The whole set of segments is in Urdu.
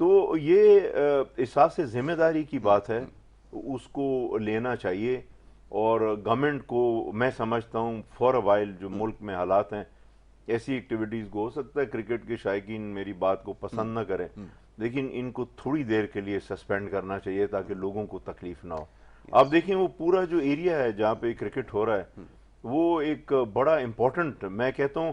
تو یہ احساس ذمہ داری کی بات ہے، اس کو لینا چاہیے، اور گورنمنٹ کو میں سمجھتا ہوں فار اے وائل جو ملک میں حالات ہیں ایسی ایکٹیویٹیز کو، ہو سکتا ہے کرکٹ کے شائقین میری بات کو پسند نہ کریں، لیکن ان کو تھوڑی دیر کے لیے سسپینڈ کرنا چاہیے تاکہ لوگوں کو تکلیف نہ ہو۔ آپ دیکھیں وہ پورا جو ایریا ہے جہاں پہ کرکٹ ہو رہا ہے وہ ایک بڑا امپورٹنٹ، میں کہتا ہوں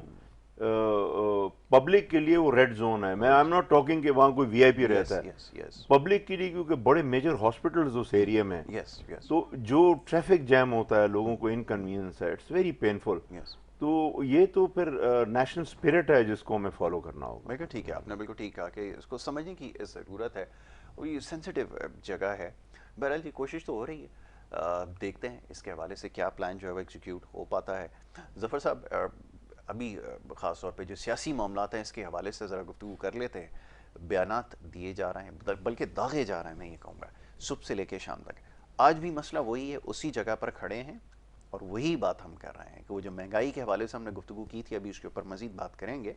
پبلک کے لیے وہ ریڈ زون ہے۔ میں آئی ایم ناٹ ٹاکنگ کہ وہاں کوئی وی آئی پی رہتا ہے، پبلک کے لیے، کیونکہ بڑے میجر ہاسپٹلز اس ایریا میں ہیں، تو جو ٹریفک جیم ہوتا ہے لوگوں کو انکنوینئنس ہے، اٹس ویری پینفل۔ تو یہ تو پھر نیشنل اسپرٹ ہے جس کو ہمیں فالو کرنا ہوگا۔ بالکل ٹھیک ہے، آپ نے بالکل ٹھیک کہا کہ اس کو سمجھنے کی ضرورت ہے، اور یہ سینسیٹیو جگہ ہے۔ بہرحال یہ کوشش تو ہو رہی ہے، دیکھتے ہیں اس کے حوالے سے کیا پلان جو ہے وہ ایگزیکیوٹ ہو پاتا ہے۔ ظفر صاحب، ابھی خاص طور پہ جو سیاسی معاملات ہیں اس کے حوالے سے ذرا گفتگو کر لیتے ہیں۔ بیانات دیے جا رہے ہیں، بلکہ داغے جا رہے ہیں، میں یہ کہوں گا صبح سے لے کے شام تک۔ آج بھی مسئلہ وہی ہے، اسی جگہ پر کھڑے ہیں اور وہی بات ہم کر رہے ہیں کہ وہ جو مہنگائی کے حوالے سے ہم نے گفتگو کی تھی، ابھی اس کے اوپر مزید بات کریں گے۔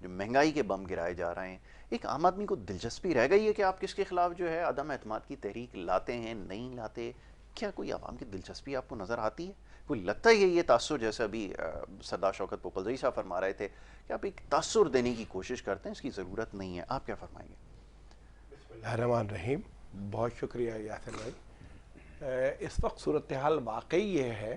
جو مہنگائی کے بم گرائے جا رہے ہیں، ایک عام آدمی کو دلچسپی رہ گئی ہے کہ آپ کس کے خلاف جو ہے عدم اعتماد کی تحریک لاتے ہیں نہیں لاتے؟ کیا کوئی عوام کی دلچسپی آپ کو نظر آتی ہے؟ کوئی لگتا ہے یہ تاثر، جیسے ابھی سردار شوکت پوپلزئی صاحب فرما رہے تھے کہ آپ ایک تاثر دینے کی کوشش کرتے ہیں، اس کی ضرورت نہیں ہے، آپ کیا فرمائیں گے؟ بسم اللہ الرحمن الرحیم، بہت شکریہ یاسر بھائی۔ اس وقت صورتحال واقعی یہ ہے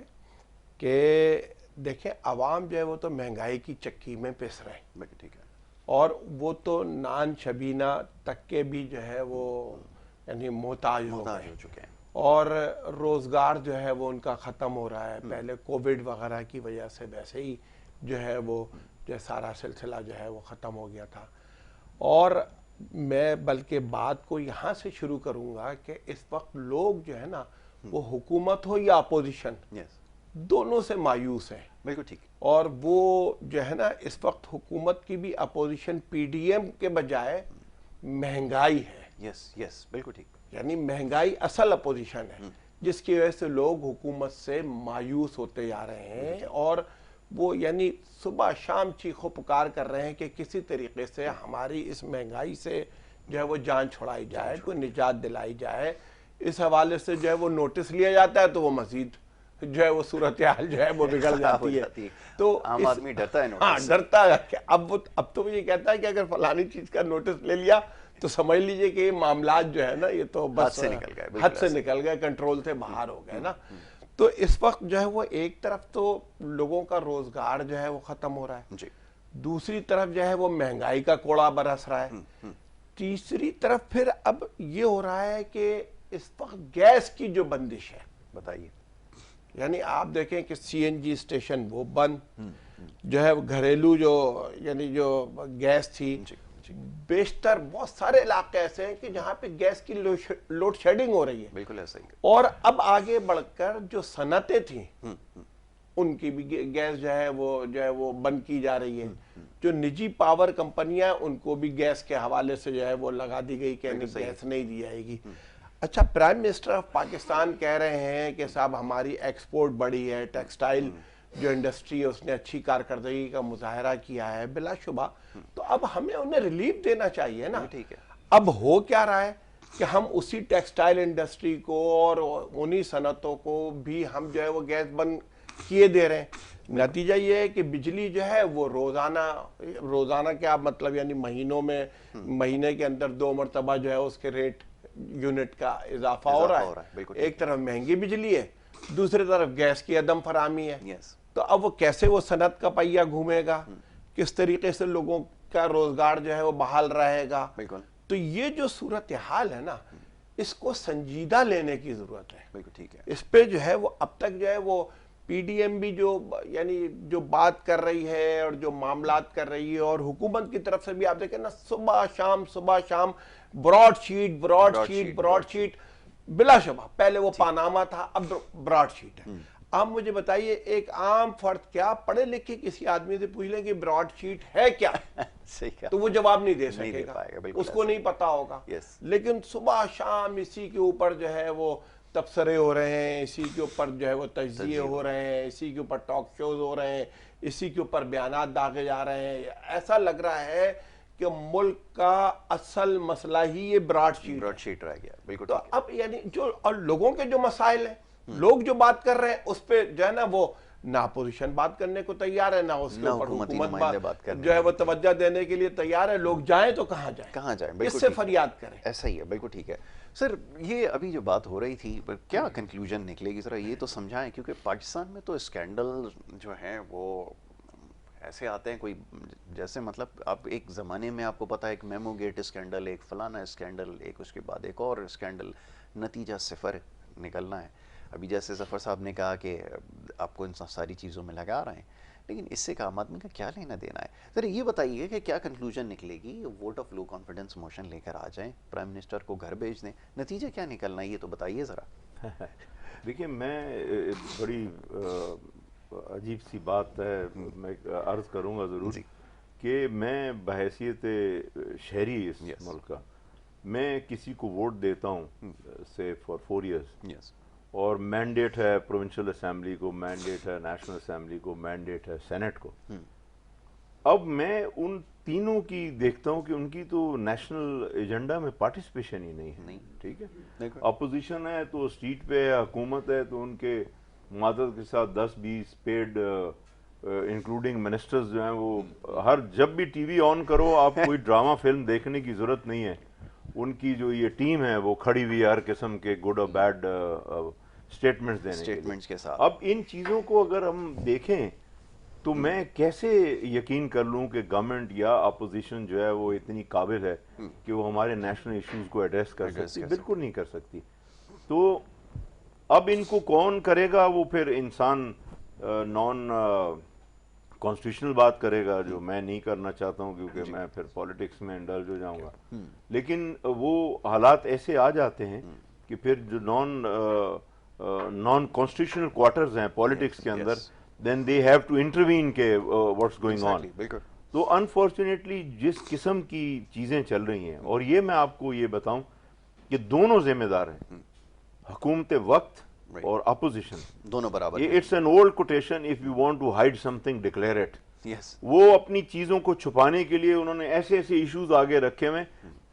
کہ دیکھیں عوام جو ہے وہ تو مہنگائی کی چکی میں پس رہے ہیں، ٹھیک ہے، اور وہ تو نان شبینہ تک کے بھی جو ہے وہ یعنی محتاج ہو چکے ہیں، اور روزگار جو ہے وہ ان کا ختم ہو رہا ہے۔ پہلے کووڈ وغیرہ کی وجہ سے ویسے ہی جو ہے وہ جو سارا سلسلہ جو ہے وہ ختم ہو گیا تھا۔ اور میں بلکہ بات کو یہاں سے شروع کروں گا کہ اس وقت لوگ جو ہے نا وہ حکومت ہو یا اپوزیشن، دونوں سے مایوس ہیں۔ بالکل ٹھیک۔ اور وہ جو ہے نا اس وقت حکومت کی بھی اپوزیشن پی ڈی ایم کے بجائے مہنگائی ہے۔ یس بالکل ٹھیک، یعنی مہنگائی اصل اپوزیشن ہے، جس کی وجہ سے لوگ حکومت سے مایوس ہوتے جا رہے ہیں، اور وہ یعنی صبح شام چیخو پکار کر رہے ہیں کہ کسی طریقے سے ہماری اس مہنگائی سے جو ہے وہ جان چھڑائی جائے، کوئی نجات دلائی جائے۔ اس حوالے سے جو ہے وہ نوٹس لیا جاتا ہے تو وہ مزید جو ہے وہ صورتحال جو ہے وہ بگڑ جاتی ہے۔ تو عام آدمی ڈرتا ہے، ہاں ڈرتا ہے کہ اب تو وہ یہ کہتا ہے کہ اگر فلانی چیز کا نوٹس لے لیا تو سمجھ لیجئے کہ یہ معاملات جو ہے نا یہ تو بس حد سے نکل گئے، کنٹرول سے باہر ہو گئے نا۔ تو اس وقت جو ہے وہ ایک طرف تو لوگوں کا روزگار جو ہے وہ ختم ہو رہا ہے، دوسری طرف جو ہے وہ مہنگائی کا کوڑا برس رہا ہے، تیسری طرف پھر اب یہ ہو رہا ہے کہ اس وقت گیس کی جو بندش ہے، بتائیے، یعنی آپ دیکھیں کہ سی این جی اسٹیشن وہ بند، جو ہے گھریلو جو یعنی جو گیس تھی، بیشتر بہت سارے علاقے ایسے ہیں کہ جہاں پہ گیس کی لوڈ شیڈنگ ہو رہی ہے، بالکل ایسا ہی۔ اور اب آگے بڑھ کر جو صنعتیں تھیں ان کی بھی گیس جو ہے وہ بند کی جا رہی ہے، جو نجی پاور کمپنیاں ان کو بھی گیس کے حوالے سے جو ہے وہ لگا دی گئی کہ گیس نہیں دی جائے گی۔ اچھا، پرائم منسٹر آف پاکستان کہہ رہے ہیں کہ صاحب ہماری ایکسپورٹ بڑی ہے، ٹیکسٹائل جو انڈسٹری ہے اس نے اچھی کارکردگی کا مظاہرہ کیا ہے، بلا شبہ، تو اب ہمیں انہیں ریلیف دینا چاہیے نا۔ اب ہو کیا رہا ہے کہ ہم اسی ٹیکسٹائل انڈسٹری کو اور انہی صنعتوں کو بھی ہم جو ہے وہ گیس بند کیے دے رہے ہیں۔ نتیجہ یہ ہے کہ بجلی جو ہے وہ روزانہ کیا مطلب یعنی مہینے کے اندر 2 مرتبہ جو ہے اس کے ریٹ یونٹ کا اضافہ ہو رہا ہے۔ ایک طرف مہنگی بجلی ہے، دوسری طرف گیس کی عدم فراہمی ہے، تو اب وہ کیسے وہ صنعت کا پہیہ گھومے گا، کس طریقے سے لوگوں کا روزگار جو ہے وہ بحال رہے گا؟ تو یہ جو صورتحال ہے نا، اس کو سنجیدہ لینے کی ضرورت ہے۔ اس پہ جو ہے وہ اب تک جو ہے وہ پی ڈی ایم بھی جو بات کر رہی ہے اور جو معاملات کر رہی ہے، اور حکومت کی طرف سے بھی آپ دیکھیں نا صبح شام براڈ شیٹ، بلا شبہ پہلے وہ پاناما تھا، اب براڈ شیٹ ہے۔ اب مجھے بتائیے ایک عام فرد کیا پڑھے لکھے کسی آدمی سے پوچھ لیں کہ براڈ شیٹ ہے کیا، تو وہ جواب نہیں دے سکے گا، اس کو نہیں پتا ہوگا۔ لیکن صبح شام اسی کے اوپر جو ہے وہ تبصرے ہو رہے ہیں، اسی کے اوپر جو ہے وہ تجزیے ہو رہے ہیں، اسی کے اوپر ٹاک شوز ہو رہے ہیں، اسی کے اوپر بیانات داغے جا رہے ہیں۔ ایسا لگ رہا ہے کہ ملک کا اصل مسئلہ ہی یہ براڈ شیٹ رہ گیا. بالکل. تو اب یعنی جو اور لوگوں کے جو مسائل ہیں, لوگ جو بات کر رہے ہیں اس پہ جو ہے نا وہ نہ اپوزیشن بات کرنے کو تیار ہے, نہ اس کے اوپر حکومت بات جو ہے وہ توجہ دینے کے لیے تیار ہے. لوگ جائیں تو کہاں جائیں, اس سے فریاد کریں. ایسا ہی ہے. بالکل ٹھیک ہے سر. یہ ابھی جو بات ہو رہی تھی کیا کنکلوژن نکلے گی ذرا یہ تو سمجھائیں, کیونکہ پاکستان میں تو اسکینڈل جو ہیں وہ ایسے آتے ہیں کوئی جیسے مطلب آپ ایک زمانے میں آپ کو پتا ہے ایک میمو گیٹ اسکینڈل, ایک فلانا اسکینڈل, ایک اس کے بعد ایک اور اسکینڈل, نتیجہ صفر نکلنا ہے. ابھی جیسے ظفر صاحب نے کہا کہ آپ کو ان ساری چیزوں میں لگا رہے ہیں, لیکن اس سے عام آدمی کا کیا لینا دینا ہے؟ ذرا یہ بتائیے کہ کیا کنکلوژن نکلے گی؟ Vote of no confidence motion لے کر آ جائیں, پرائم منسٹر کو گھر بھیج دیں, نتیجہ کیا نکلنا ہے یہ تو بتائیے ذرا. دیکھیے میں بڑی عجیب سی بات ہے, میں عرض کروں گا ضرور کہ میں بحیثیت شہری اس ملک کا, میں کسی کو ووٹ دیتا ہوں سے فار 4 ایئرس, اور مینڈیٹ ہے پروونشل اسمبلی کو, مینڈیٹ ہے نیشنل اسمبلی کو, مینڈیٹ ہے سینٹ کو. اب میں ان تینوں کی دیکھتا ہوں کہ ان کی تو نیشنل ایجنڈا میں پارٹیسپیشن ہی نہیں ہے. ٹھیک ہے, اپوزیشن ہے تو اسٹریٹ پہ ہے, حکومت ہے تو ان کے معذرت کے ساتھ 10-20 پیڈ انکلوڈنگ منسٹرز جو ہیں وہ ہر جب بھی ٹی وی آن کرو آپ کوئی ڈرامہ فلم دیکھنے کی ضرورت نہیں ہے, ان کی جو یہ ٹیم ہے وہ کھڑی ہوئی ہر قسم کے گڈ اور بیڈ اسٹیٹمنٹس دینے کے ساتھ. اب ان چیزوں کو اگر ہم دیکھیں تو میں کیسے یقین کر لوں کہ گورنمنٹ یا اپوزیشن جو ہے وہ اتنی قابل ہے کہ وہ ہمارے نیشنل ایشوز کو ایڈریس کر سکتی؟ بالکل نہیں کر سکتی. تو اب ان کو کون کرے گا؟ وہ پھر انسان نان کانسٹیٹیوشنل بات کرے گا, جو میں نہیں کرنا چاہتا ہوں کیونکہ میں پھر پولیٹکس میں انڈلج ہو جاؤں گا. لیکن وہ حالات ایسے آ جاتے ہیں کہ پھر جو نان کانسٹیٹیوشنل کوارٹرز ہیں پولیٹکس کے اندر, then they have to intervene کہ what's going on. تو انفارچونیٹلی جس قسم کی چیزیں چل رہی ہیں, اور یہ میں آپ کو یہ بتاؤں کہ دونوں ذمہ دار ہیں, حکومت وقت اور اپوزیشن دونوں برابر. It's an old quotation, if you want to hide something declare it. وہ اپنی چیزوں کو چھپانے کے لیے انہوں نے ایسے ایسے ایشوز آگے رکھے ہوئے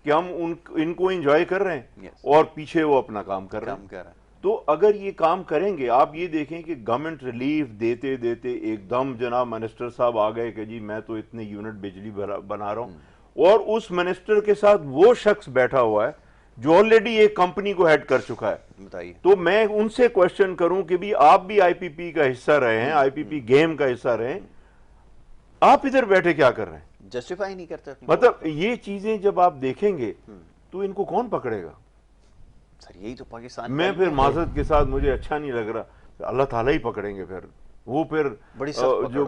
کہ ہم ان کو انجوائے کر رہے ہیں اور پیچھے وہ اپنا کام کر رہے ہیں. تو اگر یہ کام کریں گے, آپ یہ دیکھیں کہ گورنمنٹ ریلیف دیتے دیتے ایک دم جناب منسٹر صاحب آ گئے کہ جی میں تو اتنے یونٹ بجلی بنا رہا ہوں, اور اس منسٹر کے ساتھ وہ شخص بیٹھا ہوا ہے جو آلریڈی ایک کمپنی کو ہیڈ کر چکا ہے. تو میں ان سے کوشچن کروں کہ بھی آپ بھی آئی پی پی کا حصہ رہے ہیں, آئی پی پی گیم کا حصہ رہے ہیں, آپ ادھر بیٹھے کیا کر رہے ہیں؟ جسٹیفائی نہیں کرتے. مطلب یہ چیزیں جب آپ دیکھیں گے تو ان کو کون پکڑے گا؟ سر یہی تو پاکستان میں پھر معذرت کے ساتھ مجھے اچھا نہیں لگ رہا, اللہ تعالیٰ ہی پکڑیں گے پھر. وہ پھر جو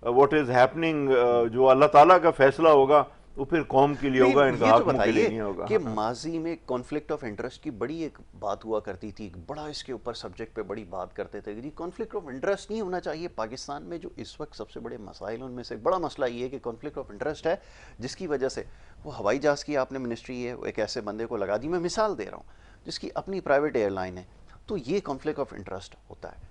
واٹ از ہیپننگ, جو اللہ تعالیٰ کا فیصلہ ہوگا وہ پھر قوم کے لیے ہوگا, ان کا حاکموں کے لیے نہیں ہوگا. کہ ماضی میں کانفلکٹ آف انٹرسٹ کی بڑی ایک بات ہوا کرتی تھی, بڑا اس کے اوپر سبجیکٹ پہ بڑی بات کرتے تھے کہ کانفلکٹ آف انٹرسٹ نہیں ہونا چاہیے پاکستان میں. جو اس وقت سب سے بڑے مسائل ان میں سے بڑا مسئلہ یہ ہے کہ کانفلکٹ آف انٹرسٹ ہے, جس کی وجہ سے وہ ہوائی جہاز کی آپ نے منسٹری ہے وہ ایک ایسے بندے کو لگا دی, میں مثال دے رہا ہوں, جس کی اپنی پرائیویٹ ایئر لائن ہے. تو یہ کانفلکٹ آف انٹرسٹ ہوتا ہے.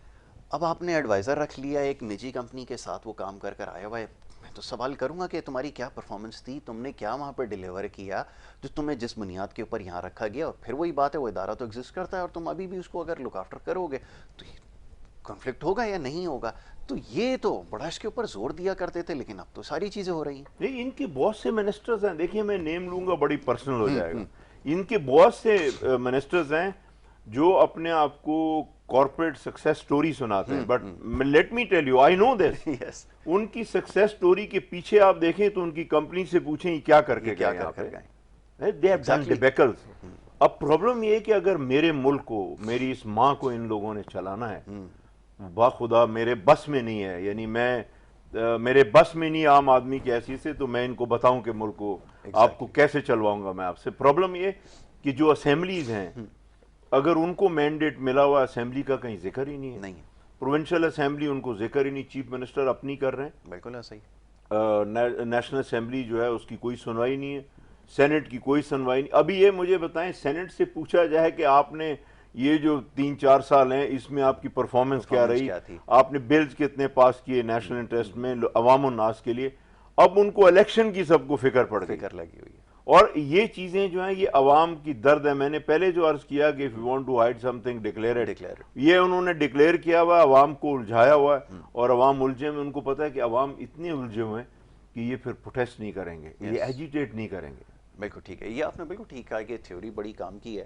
اب آپ نے ایڈوائزر رکھ لیا ایک نجی کمپنی کے ساتھ, وہ کام کر آیا ہوا ہے. میں تو سوال کروں گا کہ تمہاری کیا پرفارمنس تھی, تم نے کیا وہاں پہ ڈیلیور کیا جو تمہیں جس بنیاد کے اوپر یہاں رکھا گیا. اور پھر وہی بات ہے, وہ ادارہ تو ایگزسٹ کرتا ہے اور تم ابھی بھی اس کو اگر لک آفٹر کرو گے تو کانفلکٹ ہوگا یا نہیں ہوگا. تو یہ تو بڑا اس کے اوپر زور دیا کرتے تھے, لیکن اب تو ساری چیزیں ہو رہی ہیں. نہیں, ان کے بہت سے منسٹرز ہیں, دیکھیے میں نیم لوں گا بڑی پرسنل ہو جائے گا. ان کے بہت سے منسٹرز ہیں جو اپنے آپ کو کارپوریٹ سکسیس سٹوری سناتے ہیں, but let me tell you, I know this, ان کی سکسیس سٹوری کے پیچھے آپ دیکھیں تو ان کی کمپنی سے پوچھیں کیا کر کے گئے یہاں پہ. They have done debacles. اب پرابلم یہ ہے کہ اگر میرے ملک کو, میری اس ماں کو ان لوگوں نے چلانا ہے, باخدا میرے بس میں نہیں ہے, یعنی میرے بس میں نہیں عام آدمی کی حیثیت سے, تو میں ان کو بتاؤں کہ ملک کو آپ کو کیسے چلواؤں گا میں آپ سے. پرابلم یہ کہ جو اسمبلیز ہیں, اگر ان کو مینڈیٹ ملا ہوا اسمبلی کا کہیں ذکر ہی نہیں ہے. پروونشل اسمبلی ان کو ذکر ہی نہیں, چیف منسٹر اپنی کر رہے ہیں. بالکل صحیح. نیشنل اسمبلی جو ہے اس کی کوئی سنوائی نہیں ہے, سینٹ کی کوئی سنوائی نہیں. ابھی یہ مجھے بتائیں, سینٹ سے پوچھا جائے کہ آپ نے یہ جو 3-4 سال ہیں اس میں آپ کی پرفارمنس کیا رہی, آپ نے بلز کتنے پاس کیے نیشنل انٹرسٹ میں عوام الناس کے لیے, اب ان کو الیکشن کی سب کو فکر پڑ گئی، فکر لگی ہوئی ہے. اور یہ چیزیں جو ہیں یہ عوام کی درد ہے. میں نے پہلے جو عرض کیا کہ if you want to hide something declare it، یہ انہوں نے ڈکلیئر کیا ہوا، عوام کو الجھایا ہوا ہے، اور عوام الجھے میں ان کو پتا ہے کہ عوام اتنے الجھے ہوئے ہیں کہ یہ پھر پروٹیسٹ نہیں کریں گے، یہ ایجیٹیٹ نہیں کریں گے. بالکل ٹھیک ہے، یہ آپ نے بالکل ٹھیک کہا کہ تھیوری بڑی کام کی ہے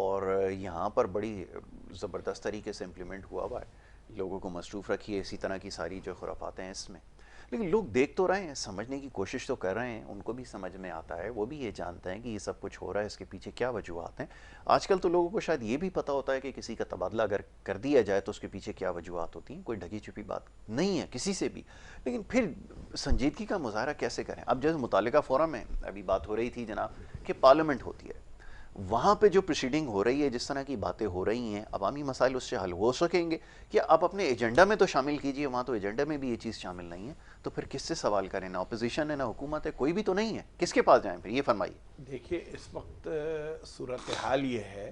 اور یہاں پر بڑی زبردست طریقے سے امپلیمنٹ ہوا ہوا ہے. لوگوں کو مصروف رکھی ہے اسی طرح کی ساری جو خرافات ہیں اس میں، لیکن لوگ دیکھ تو رہے ہیں، سمجھنے کی کوشش تو کر رہے ہیں، ان کو بھی سمجھ میں آتا ہے، وہ بھی یہ جانتے ہیں کہ یہ سب کچھ ہو رہا ہے، اس کے پیچھے کیا وجوہات ہیں. آج کل تو لوگوں کو شاید یہ بھی پتہ ہوتا ہے کہ کسی کا تبادلہ اگر کر دیا جائے تو اس کے پیچھے کیا وجوہات ہوتی ہیں، کوئی ڈھکی چھپی بات نہیں ہے کسی سے بھی. لیکن پھر سنجیدگی کا مظاہرہ کیسے کریں؟ اب جیسے متعلقہ فورم میں ابھی بات ہو رہی تھی جناب کہ پارلیمنٹ ہوتی ہے، وہاں پہ جو پروسیڈنگ ہو رہی ہے، جس طرح کی باتیں ہو رہی ہیں، عوامی مسائل اس سے حل ہو سکیں گے کہ آپ اپنے ایجنڈا میں تو شامل کیجئے، وہاں تو ایجنڈا میں بھی یہ چیز شامل نہیں ہے، تو پھر کس سے سوال کریں؟ نہ اپوزیشن ہے، نہ حکومت ہے، کوئی بھی تو نہیں ہے، کس کے پاس جائیں پھر؟ یہ فرمائیے. دیکھیے اس وقت صورتحال یہ ہے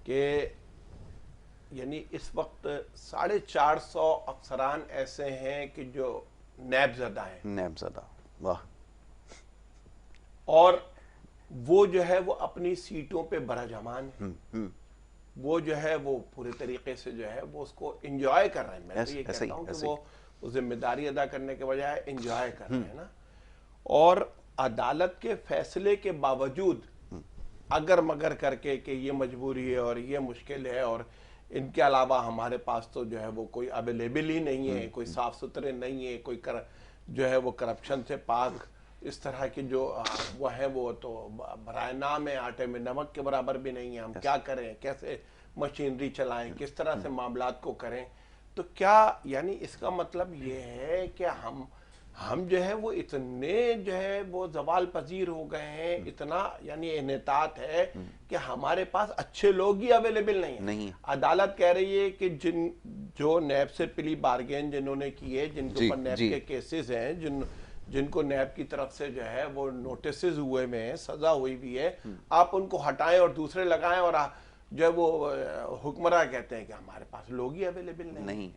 کہ یعنی اس وقت 450 افسران ایسے ہیں کہ جو نیب زدہ ہیں، نیب زدہ، واہ، اور وہ جو ہے وہ اپنی سیٹوں پہ برجمان ہیں، وہ جو ہے وہ پورے طریقے سے جو ہے وہ اس کو انجوائے کر رہے ہیں. میں تو یہ کہتا ہوں کہ وہ ذمہ داری ادا کرنے کے بجائے انجوائے کر رہے ہیں نا. اور عدالت کے فیصلے کے باوجود اگر مگر کر کے کہ یہ مجبوری ہے اور یہ مشکل ہے اور ان کے علاوہ ہمارے پاس تو جو ہے وہ کوئی اویلیبل ہی نہیں ہے، کوئی صاف ستھرے نہیں ہے، کوئی جو ہے وہ کرپشن سے پاک اس طرح کی جو وہ ہیں وہ تو برائے نام ہے، آٹے میں نمک کے برابر بھی نہیں ہے. ہم کیا کریں، کیسے مشینری چلائیں، کس طرح سے معاملات کو کریں؟ تو کیا یعنی اس کا مطلب یہ ہے کہ ہم جو ہے وہ اتنے جو ہے وہ زوال پذیر ہو گئے ہیں، اتنا یعنی انحطاط ہے کہ ہمارے پاس اچھے لوگ ہی اویلیبل نہیں ہیں. عدالت کہہ رہی ہے کہ جو نیب سے پلی بارگین جنہوں نے کیے، جن کے اوپر نیب کے کیسز ہیں، جن کو نیب کی طرف سے جو ہے وہ نوٹسز ہوئے میں ہیں، سزا ہوئی بھی ہے، آپ ان کو ہٹائیں اور دوسرے لگائیں، اور جو ہے وہ حکمراں کہتے ہیں کہ ہمارے پاس لوگ ہی اویلیبل نہیں.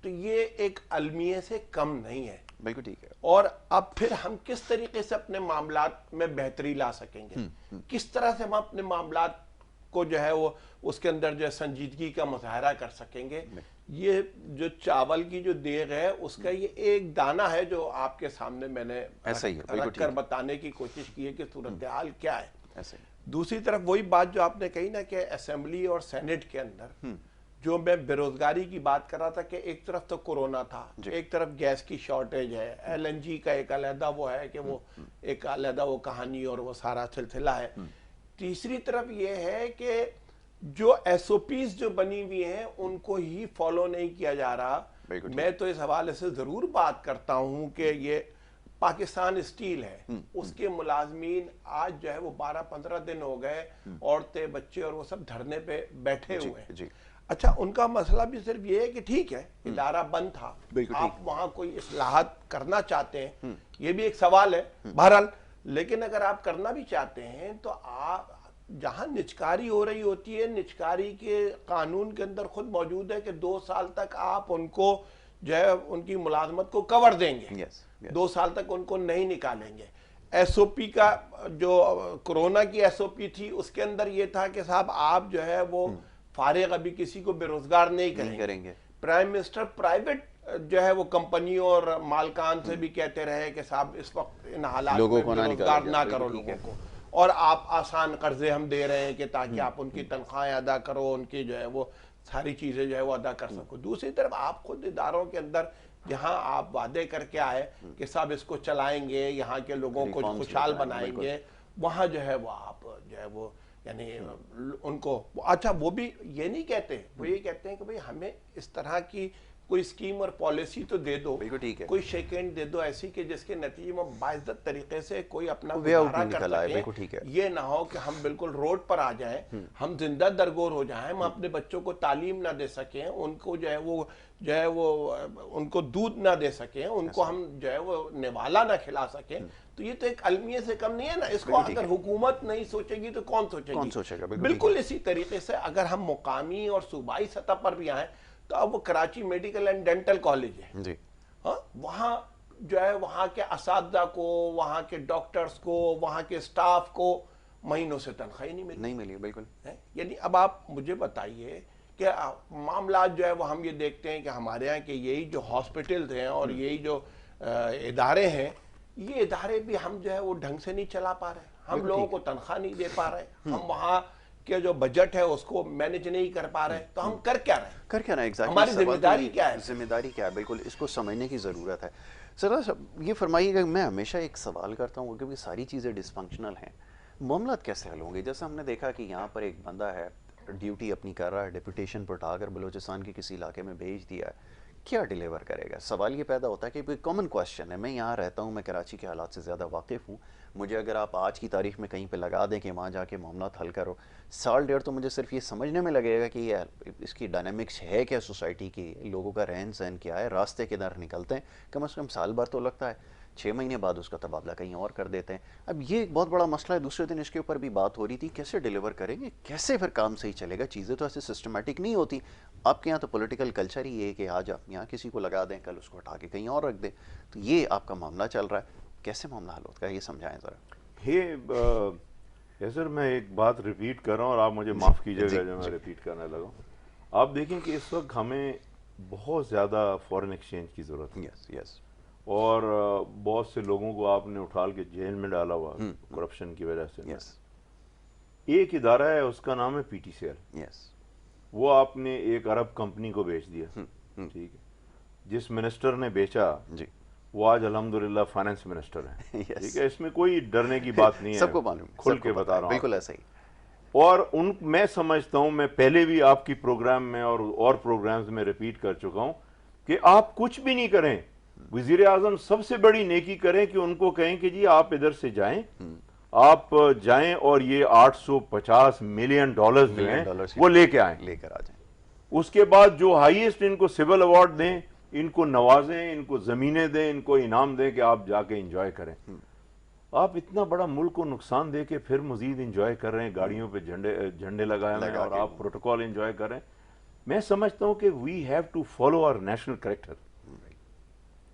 تو یہ ایک المیہ سے کم نہیں ہے. بالکل ٹھیک ہے. اور اب پھر ہم کس طریقے سے اپنے معاملات میں بہتری لا سکیں گے، کس طرح سے ہم اپنے معاملات کو جو ہے وہ اس کے اندر جو ہے سنجیدگی کا مظاہرہ کر سکیں گے. یہ جو چاول کی جو دیگ ہے اس کا یہ ایک دانہ ہے جو آپ کے سامنے میں نے رکھ کر بتانے کی کوشش کی ہے کہ صورتحال کیا ہے. دوسری طرف وہی بات جو آپ نے کہی نا کہ اسمبلی اور سینٹ کے اندر جو میں بے روزگاری کی بات کر رہا تھا کہ ایک طرف تو کورونا تھا، ایک طرف گیس کی شارٹیج ہے، LNG کا ایک علیحدہ وہ ہے کہ وہ ایک علیحدہ وہ کہانی اور وہ سارا سلسلہ ہے. تیسری طرف یہ ہے کہ جو SOPs جو بنی ہوئی ہیں ان کو ہی فالو نہیں کیا جا رہا. میں تو اس حوالے سے ضرور بات کرتا ہوں کہ یہ پاکستان اسٹیل ہے، اس کے ملازمین آج جو ہے وہ 12-15 دن ہو گئے، عورتیں بچے اور وہ سب دھرنے پہ بیٹھے ہوئے ہیں. اچھا ان کا مسئلہ بھی صرف یہ ہے کہ ٹھیک ہے ادارہ بند تھا، آپ وہاں کوئی اصلاحات کرنا چاہتے ہیں، یہ بھی ایک سوال ہے بہرحال. لیکن اگر آپ کرنا بھی چاہتے ہیں تو آپ جہاں نچکاری ہو رہی ہوتی ہے، نچکاری کے قانون کے اندر خود موجود ہے کہ 2 سال تک آپ ان کو جو ہے ان کی ملازمت کو کور دیں گے، 2 سال تک ان کو نہیں نکالیں گے. SOP کا جو کورونا کی SOP تھی اس کے اندر یہ تھا کہ صاحب آپ جو ہے وہ فارغ ابھی کسی کو بے روزگار نہیں کریں گے. پرائم منسٹر پرائیویٹ جو ہے وہ کمپنیوں اور مالکان سے بھی کہتے رہے کہ صاحب اس وقت ان حالات میں بے روزگار نہ کرو لوگوں کو، اور آپ آسان قرضے ہم دے رہے ہیں کہ تاکہ آپ ان کی تنخواہیں ادا کرو، ان کی جو ہے وہ ساری چیزیں جو ہے وہ ادا کر سکو. دوسری طرف آپ خود اداروں کے اندر جہاں آپ وعدے کر کے آئے کہ صاحب اس کو چلائیں گے، یہاں کے لوگوں کو خوشحال بنائیں گے، وہاں جو ہے وہ آپ جو ہے وہ یعنی ان کو اچھا وہ بھی یہ نہیں کہتے، وہ یہ کہتے ہیں کہ بھئی ہمیں اس طرح کی کوئی اسکیم اور پالیسی تو دے دو، کوئی شیکنڈ دے دو ایسی کہ جس کے نتیجے میں باعزت طریقے سے کوئی اپنا گزارا کر سکے. یہ نہ ہو کہ ہم بالکل روڈ پر آ جائیں، ہم زندہ درگور ہو جائیں، ہم اپنے بچوں کو تعلیم نہ دے سکیں، ان کو جو ہے وہ ان کو دودھ نہ دے سکیں، ان کو ہم جو ہے وہ نوالا نہ کھلا سکیں. تو یہ تو ایک المیہ سے کم نہیں ہے نا. اس کو اگر حکومت نہیں سوچے گی تو کون سوچے گی؟ بالکل اسی طریقے سے اگر ہم مقامی اور صوبائی سطح پر بھی آئیں تو اب وہ Karachi medical and dental college ہے، وہاں جو ہے وہاں کے اساتذہ کو, وہاں کے ڈاکٹرز کو, وہاں کے سٹاف کو مہینوں سے تنخواہ نہیں ملی. نہیں ملی بالکل. یعنی اب آپ مجھے بتائیے کہ معاملات جو ہے وہ ہم یہ دیکھتے ہیں کہ ہمارے یہاں کہ یہی جو ہاسپٹلز ہیں اور یہی جو ادارے ہیں, یہ ادارے بھی ہم جو ہے وہ ڈھنگ سے نہیں چلا پا رہے, ہم لوگوں کو تنخواہ نہیں دے پا رہے, ہم وہاں کے جو بجٹ ہے اس کو مینج نہیں کر پا رہے, تو ہم کر کیا رہے ہیں, کر کیا رہے ہیں, ہماری ذمہ داری کیا ہے, ذمہ داری کیا ہے, بالکل اس کو سمجھنے کی ضرورت ہے. سر یہ فرمائیے گا, میں ہمیشہ ایک سوال کرتا ہوں کیونکہ ساری چیزیں ڈسفنکشنل ہیں, معاملات کیسے حل ہوں گے؟ جیسے ہم نے دیکھا کہ یہاں پر ایک بندہ ہے, ڈیوٹی اپنی کر رہا ہے, ڈیپوٹیشن پر اٹھا کر بلوچستان کے کسی علاقے میں بھیج دیا ہے, کیا ڈیلیور کرے گا؟ سوال یہ پیدا ہوتا ہے کہ کوئی کامن کویشچن ہے, میں یہاں رہتا ہوں, میں کراچی کے حالات سے زیادہ واقف ہوں, مجھے اگر آپ آج کی تاریخ میں کہیں پہ لگا دیں کہ وہاں جا کے معاملات حل کرو, سال ڈیڑھ تو مجھے صرف یہ سمجھنے میں لگے گا کہ یہ اس کی ڈائنامکس ہے کیا سوسائٹی کی, لوگوں کا رہن سہن کیا ہے, راستے کدھر نکلتے ہیں, کم از کم سال بھر تو لگتا ہے, 6 مہینے بعد اس کا تبادلہ کہیں اور کر دیتے ہیں. اب یہ ایک بہت بڑا مسئلہ ہے. دوسرے دن اس کے اوپر بھی بات ہو رہی تھی, کیسے ڈیلیور کریں گے, کیسے پھر کام صحیح چلے گا, چیزیں تو ایسے سسٹمیٹک نہیں ہوتی. آپ کے یہاں تو پولیٹیکل کلچر ہی ہے کہ آج آپ یہاں کسی کو لگا دیں, کل اس کو ہٹا کے کہیں اور رکھ دیں, تو یہ آپ کا معاملہ چل رہا ہے, کیسے معاملہ حل ہوتا ہے, یہ سمجھائیں ذرا. یہ سر میں ایک بات ریپیٹ کر رہا ہوں اور آپ مجھے معاف کیجیے گا جو میں ریپیٹ کرنے لگا ہوں. آپ دیکھیں کہ اس وقت ہمیں بہت زیادہ فورن ایکسچینج کی ضرورت ہے. یس یس. اور بہت سے لوگوں کو آپ نے اٹھال کے جیل میں ڈالا ہوا کرپشن کی وجہ سے. یس. ایک ادارہ ہے, اس کا نام ہے پی ٹی سی ایل. یس. وہ آپ نے 1 ارب کمپنی کو بیچ دیا. ٹھیک ہے, جس منسٹر نے بیچا جی وہ آج الحمدللہ فائنانس منسٹر ہیں. ٹھیک ہے, اس میں کوئی ڈرنے کی بات نہیں ہے, سب کو معلوم, کھل کے بتا رہا ہوں, بالکل ایسا ہی. اور میں سمجھتا ہوں, میں پہلے بھی آپ کی پروگرام میں اور پروگرامز میں ریپیٹ کر چکا ہوں کہ آپ کچھ بھی نہیں کریں, وزیر اعظم سب سے بڑی نیکی کریں کہ ان کو کہیں کہ جی آپ ادھر سے جائیں, آپ جائیں اور یہ $850 ملین جو ہیں وہ لے کے آئیں, لے کر آ جائیں. اس کے بعد جو ہائیسٹ ان کو سول ایوارڈ دیں, ان کو نوازیں, ان کو زمینیں دیں, ان کو انعام دیں کہ آپ جا کے انجوائے کریں. آپ اتنا بڑا ملک کو نقصان دے کے پھر مزید انجوائے کر رہے ہیں, گاڑیوں پہ جھنڈے لگائے ہوئے ہیں اور آپ پروٹوکول انجوائے کر رہے ہیں. میں سمجھتا ہوں کہ we have to follow our national character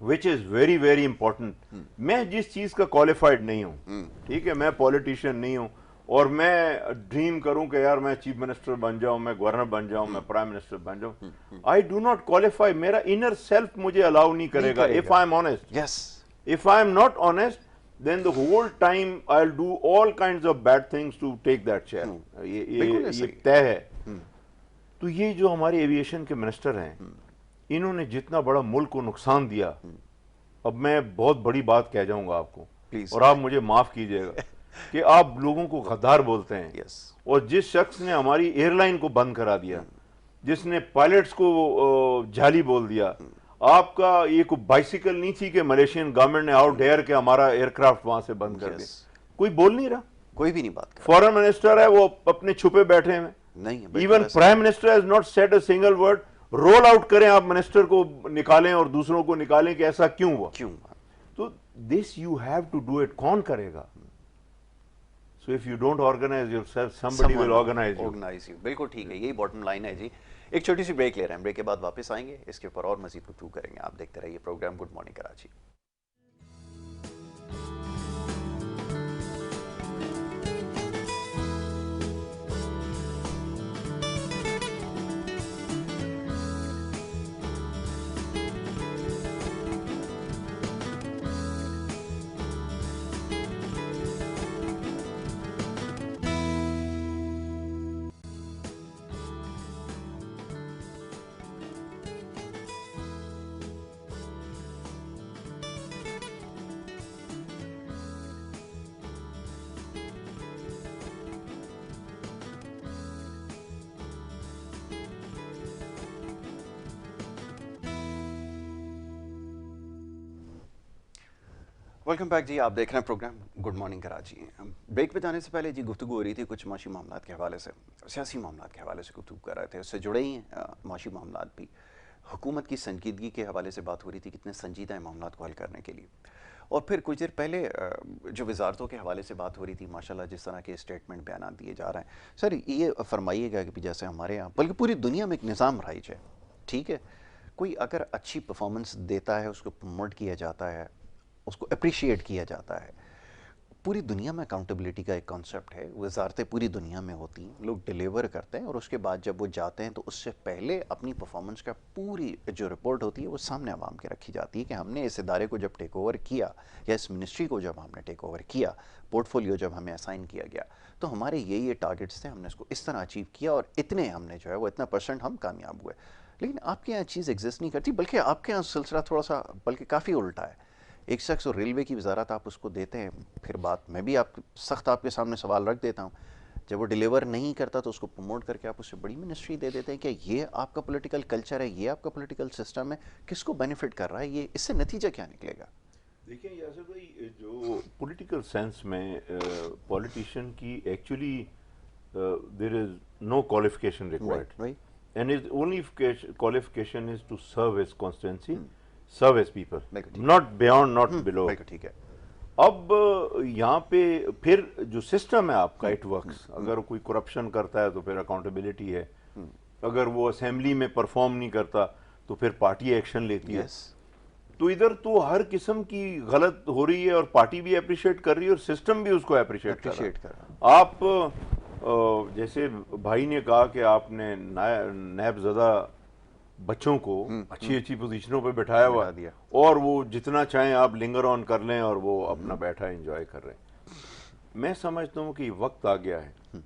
which is very very important. میں جس چیز کا کوالیفائڈ نہیں ہوں, ٹھیک ہے, میں پولیٹیشین نہیں ہوں, اور میں ڈریم کروں کہ یار میں چیف منسٹر بن جاؤں, میں گورنر بن جاؤں, میں پرائم منسٹر بن جاؤں, I do not qualify. میرا انر سیلف مجھے الاؤ نہیں کرے گا. if I am honest, Yes. if I am not honest, then the whole time I'll do all kinds of bad things to take that chair. یہ طے ہے. تو یہ جو ہمارے ایویشن کے منسٹر ہیں, انہوں نے جتنا بڑا ملک کو نقصان دیا, اب میں بہت بڑی بات کہہ جاؤں گا آپ کو, اور آپ مجھے معاف کیجئے گا کہ آپ لوگوں کو غدار بولتے ہیں. اور جس شخص نے ہماری ایئر لائن کو بند کرا دیا, جس نے پائلٹس کو جھالی بول دیا, آپ کا یہ کوئی بائسیکل نہیں تھی کہ ملیشین گورنمنٹ نے آؤٹ ڈیئر کے ہمارا ایئر کرافٹ وہاں سے بند کر دیا. کوئی بول نہیں رہا, کوئی بھی نہیں بات. فورن منسٹر ہے وہ اپنے چھپے بیٹھے ہیں. Even prime minister has not said a single word. Roll out کریں, آپ منسٹر کو نکالیں اور دوسروں کو نکالیں کہ ایسا کیوں ہوا. تو this you have to do it. کون کرے گا؟ So if you don't organize yourself, somebody will organize you. بالکل ٹھیک ہے, یہی باٹم لائن ہے جی. ایک چھوٹی سی بریک لے رہے ہیں, بریک کے بعد واپس آئیں گے, اس کے اوپر اور مزید گفتگو کریں گے. آپ دیکھتے رہیے programme good morning Karachi. Welcome back جی. آپ دیکھ رہے ہیں programme good morning Karachi. Break پہ جانے سے پہلے جی گفتگو ہو رہی تھی کچھ معاشی معاملات کے حوالے سے, سیاسی معاملات کے حوالے سے گفتگو کر رہے تھے, اس سے جڑے ہی ہیں معاشی معاملات بھی. حکومت کی سنجیدگی کے حوالے سے بات ہو رہی تھی, کتنے سنجیدہ ہیں معاملات کو حل کرنے کے لیے. اور پھر کچھ دیر پہلے جو وزارتوں کے حوالے سے بات ہو رہی تھی, ماشاءاللہ جس طرح کے اسٹیٹمنٹ بیانات دیے جا رہے ہیں. سر یہ فرمائیے گا کہ جیسے ہمارے یہاں بلکہ پوری دنیا میں ایک نظام رائج ہے, ٹھیک ہے, کوئی اگر اچھی پرفارمنس دیتا ہے اس کو پروموٹ کیا جاتا ہے, اس کو اپریشیٹ کیا جاتا ہے. پوری دنیا میں اکاؤنٹیبلٹی کا ایک کانسیپٹ ہے, وزارتیں پوری دنیا میں ہوتی ہیں, لوگ ڈیلیور کرتے ہیں اور اس کے بعد جب وہ جاتے ہیں تو اس سے پہلے اپنی پرفارمنس کا پوری جو رپورٹ ہوتی ہے وہ سامنے عوام کے رکھی جاتی ہے کہ ہم نے اس ادارے کو جب ٹیک اوور کیا یا اس منسٹری کو جب ہم نے ٹیک اوور کیا, پورٹ فولیو جب ہمیں اسائن کیا گیا تو ہمارے یہ ٹارگٹس تھے, ہم نے اس کو اس طرح اچیو کیا اور اتنے ہم نے جو ہے وہ اتنا پرسنٹ ہم کامیاب ہوئے. لیکن آپ کے یہاں چیز ایگزسٹ نہیں کرتی, بلکہ آپ کے یہاں سلسلہ تھوڑا سا بلکہ کافی الٹا ہے. ایک شخص اور ریلوے کی وزارت آپ اس کو دیتے ہیں, پھر بات میں بھی سخت آپ کے سامنے سوال رکھ دیتا ہوں, جب وہ ڈیلیور نہیں کرتا تو اس کو پروموٹ کر کے آپ اسے بڑی منسٹری دے دیتے ہیں. کہ یہ آپ کا پولیٹیکل کلچر ہے, یہ آپ کا پولیٹیکل سسٹم ہے, کس کو بینیفٹ کر رہا ہے, یہ اس سے نتیجہ کیا نکلے گا؟ دیکھیں یاسر بھائی, جو پولیٹیکل سینس میں پولیٹیشین کی actually there is no qualification required, and his only qualification is to serve his constituency, serve as people, not beyond, not below. ٹھیک ہے. اب یہاں پہ پھر جو سسٹم ہے آپ کا, اٹ ورکس. اگر کوئی کرپشن کرتا ہے تو پھر اکاؤنٹیبلٹی ہے, اگر وہ اسمبلی میں پرفارم نہیں کرتا تو پھر پارٹی ایکشن لیتی ہے. تو ادھر تو ہر قسم کی غلط ہو رہی ہے اور پارٹی بھی اپریشیٹ کر رہی ہے اور سسٹم بھی اس کو اپریشیٹ کر رہا ہے. آپ جیسے بھائی نے کہا کہ آپ نے نیب زدہ بچوں کو اچھی اچھی پوزیشنوں پہ بٹھایا ہوا اور وہ جتنا چاہیں آپ لنگر آن کر لیں اور وہ اپنا بیٹھا انجوائے کر رہے ہیں. میں سمجھتا ہوں کہ وقت آ گیا ہے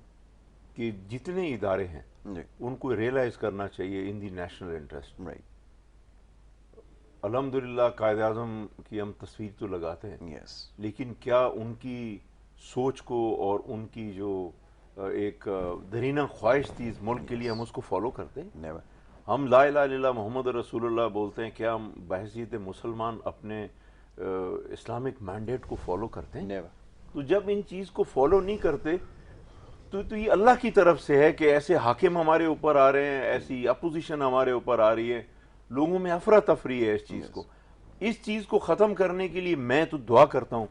کہ جتنے ادارے ہیں ان کو ریئلائز کرنا چاہیے ان دی نیشنل انٹرسٹ. الحمدللہ قائد اعظم کی ہم تصویر تو لگاتے ہیں, لیکن کیا ان کی سوچ کو اور ان کی جو ایک درینہ خواہش تھی اس ملک کے لیے, ہم اس کو فالو کرتے ہیں؟ ہم لا الہ الا اللہ محمد رسول اللہ بولتے ہیں, کیا ہم بحیثیت مسلمان اپنے اسلامک مینڈیٹ کو فالو کرتے ہیں؟ تو جب ان چیز کو فالو نہیں کرتے تو یہ اللہ کی طرف سے ہے کہ ایسے حاکم ہمارے اوپر آ رہے ہیں, ایسی اپوزیشن ہمارے اوپر آ رہی ہے, لوگوں میں افراتفری ہے اس چیز کو. اس چیز کو ختم کرنے کے لیے میں تو دعا کرتا ہوں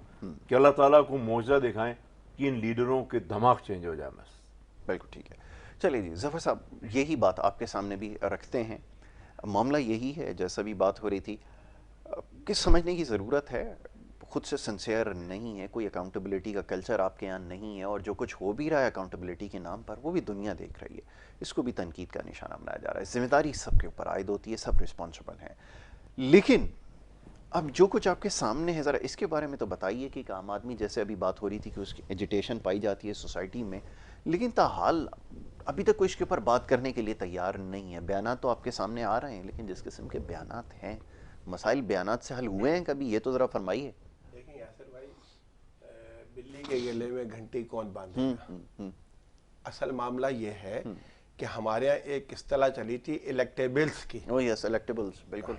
کہ اللہ تعالیٰ کو معجزہ دکھائیں کہ ان لیڈروں کے دماغ چینج ہو جائے. بس بالکل ٹھیک ہے. چلیے جی ظفر صاحب, یہی بات آپ کے سامنے بھی رکھتے ہیں. معاملہ یہی ہے جیسا بھی بات ہو رہی تھی کہ سمجھنے کی ضرورت ہے, خود سے سنسیئر نہیں ہے, کوئی اکاؤنٹیبلٹی کا کلچر آپ کے یہاں نہیں ہے, اور جو کچھ ہو بھی رہا ہے اکاؤنٹیبلٹی کے نام پر وہ بھی دنیا دیکھ رہی ہے, اس کو بھی تنقید کا نشانہ بنایا جا رہا ہے. ذمہ داری سب کے اوپر عائد ہوتی ہے, سب رسپانسبل ہیں. لیکن اب جو کچھ آپ کے سامنے ہے ذرا اس کے بارے میں تو بتائیے کہ عام آدمی, جیسے ابھی بات ہو رہی تھی کہ اس کی ایجیٹیشن پائی جاتی ہے سوسائٹی میں, لیکن تاحال ابھی تک کوئی اس کے اوپر بات کرنے کے لیے تیار نہیں ہے. بیانات تو آپ کے سامنے آ رہے ہیں, لیکن جس قسم کے بیانات ہیں, مسائل بیانات سے حل ہوئے ہیں کبھی, یہ تو ذرا فرمائیے. دیکھیں یاسر بھائی, بلی کے گلے میں گھنٹی کون باندھے گا؟ اصل معاملہ یہ ہے کہ ہمارے یہاں ایک اصطلاح چلی تھی الیکٹیبلز کی. یس, الیکٹیبلز, بالکل.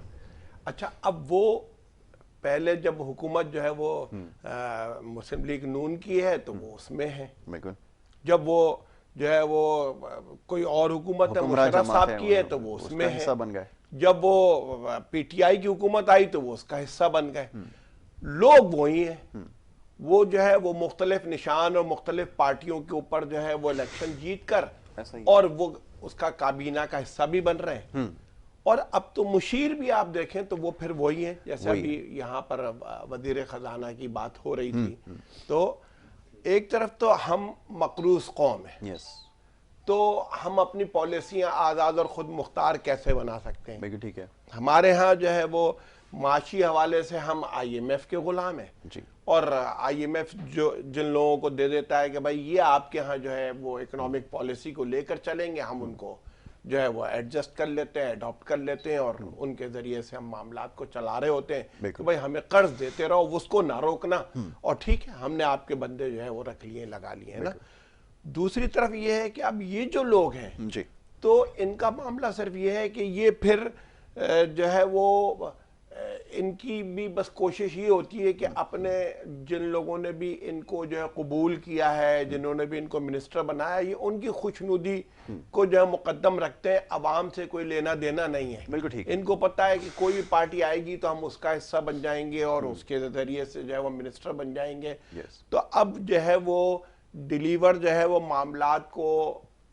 اچھا, اب وہ پہلے جب حکومت جو ہے وہ مسلم لیگ نون کی ہے تو وہ اس میں ہے, جب وہ جو ہے وہ کوئی اور حکومت ہے مشرف صاحب کی ہے تو وہ اس میں ہے, جب وہ پی ٹی آئی کی حکومت آئی تو وہ اس کا حصہ بن گئے. لوگ وہی ہیں, وہ جو ہے وہ مختلف نشان اور مختلف پارٹیوں کے اوپر جو ہے وہ الیکشن جیت کر اور وہ اس کا کابینہ کا حصہ بھی بن رہے ہیں. اور اب تو مشیر بھی آپ دیکھیں تو وہ پھر وہی ہیں, جیسے ابھی یہاں پر وزیر خزانہ کی بات ہو رہی تھی. تو ایک طرف تو ہم مقروض قوم ہیں, تو ہم اپنی پالیسیاں آزاد اور خود مختار کیسے بنا سکتے ہیں؟ ٹھیک ہے. ہمارے ہاں جو ہے وہ معاشی حوالے سے ہم آئی ایم ایف کے غلام ہیں, اور آئی ایم ایف جو جن لوگوں کو دے دیتا ہے کہ بھائی یہ آپ کے ہاں جو ہے وہ اکنامک پالیسی کو لے کر چلیں گے, ہم ان کو جو ہے وہ ایڈجسٹ کر لیتے ہیں, اڈاپٹ کر لیتے ہیں, اور ان کے ذریعے سے ہم معاملات کو چلا رہے ہوتے ہیں کہ بھائی ہمیں قرض دیتے رہو, اس کو نہ روکنا, اور ٹھیک ہے ہم نے آپ کے بندے جو ہے وہ رکھ لیے, لگا لیے ہیں نا. دوسری طرف یہ ہے کہ اب یہ جو لوگ ہیں تو ان کا معاملہ صرف یہ ہے کہ یہ پھر جو ہے وہ ان کی بھی بس کوشش یہ ہوتی ہے کہ اپنے جن لوگوں نے بھی ان کو جو ہے قبول کیا ہے, جنہوں نے بھی ان کو منسٹر بنایا, یہ ان کی خوشنودی کو جو ہے مقدم رکھتے ہیں, عوام سے کوئی لینا دینا نہیں ہے. بالکل ٹھیک. ان کو پتہ ہے کہ کوئی پارٹی آئے گی تو ہم اس کا حصہ بن جائیں گے اور اس کے ذریعے سے جو ہے وہ منسٹر بن جائیں گے. تو اب جو ہے وہ ڈیلیور جو ہے وہ معاملات کو